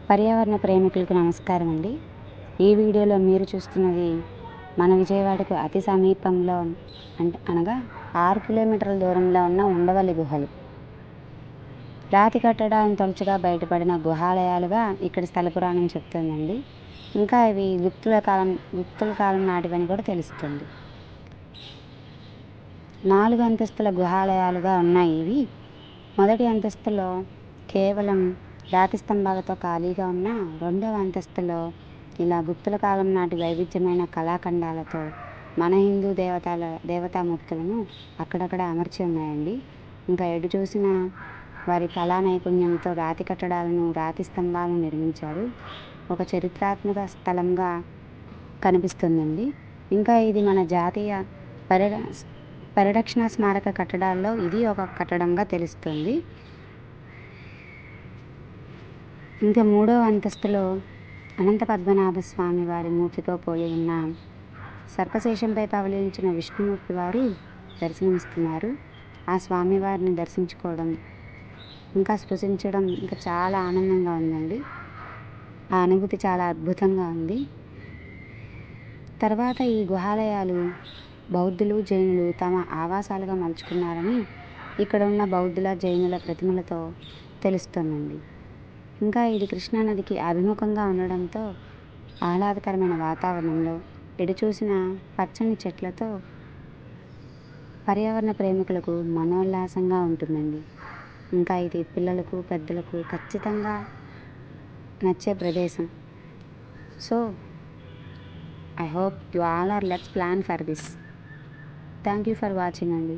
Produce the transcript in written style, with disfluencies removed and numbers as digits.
పర్యావరణ ప్రేమికులకు నమస్కారం అండి. ఈ వీడియోలో మీరు చూస్తున్నది మన విజయవాడకు అతి సమీపంలో అనగా 6 కిలోమీటర్ల దూరంలో ఉన్న ఉండవల్లి గుహలు. రాతి కట్టడాలను తరచుగా బయటపడిన గుహాలయాలుగా ఇక్కడ స్థల పురాణం చెప్తుందండి. ఇంకా ఇవి గుప్తుల కాలం నాటివని కూడా తెలుస్తుంది. 4 అంతస్తుల గుహాలయాలుగా ఉన్నాయి ఇవి. మొదటి అంతస్తులో కేవలం రాతి స్తంభాలతో ఖాళీగా ఉన్న, రెండవ అంతస్తులో ఇలా గుప్తుల కాలం నాటి వైవిధ్యమైన కళాఖండాలతో మన హిందూ దేవతామూర్తులను అక్కడక్కడ అమర్చి ఉన్నాయండి. ఇంకా ఎటు చూసిన వారి కళా నైపుణ్యంతో రాతి కట్టడాలను, రాతి స్తంభాలను నిర్మించారు. ఒక చరిత్రాత్మక స్థలంగా కనిపిస్తుందండి. ఇంకా ఇది మన జాతీయ పరిరక్షణ స్మారక కట్టడాల్లో ఇది ఒక కట్టడంగా తెలుస్తుంది. ఇంకా 3వ అంతస్తులో అనంత పద్మనాభ స్వామి వారి మూర్తితో పోలి ఉన్న సర్పశేషంపై పవలించిన విష్ణుమూర్తి వారు దర్శనమిస్తున్నారు. ఆ స్వామివారిని దర్శించుకోవడం, ఇంకా స్పృశించడం ఇంకా చాలా ఆనందంగా ఉందండి. ఆ అనుభూతి చాలా అద్భుతంగా ఉంది. తర్వాత ఈ గుహాలయాలు బౌద్ధులు, జైనులు తమ ఆవాసాలుగా మలుచుకున్నారని ఇక్కడ ఉన్న బౌద్ధుల, జైనుల ప్రతిమలతో తెలుస్తుందండి. ఇంకా ఇది కృష్ణానదికి అభిముఖంగా ఉండడంతో ఆహ్లాదకరమైన వాతావరణంలో ఎటు చూసిన పచ్చని చెట్లతో పర్యావరణ ప్రేమికులకు మనోల్లాసంగా ఉంటుందండి. ఇంకా ఇది పిల్లలకు, పెద్దలకు ఖచ్చితంగా నచ్చే ప్రదేశం. So I hope you all are let's plan for this. Thank you for watching అండి.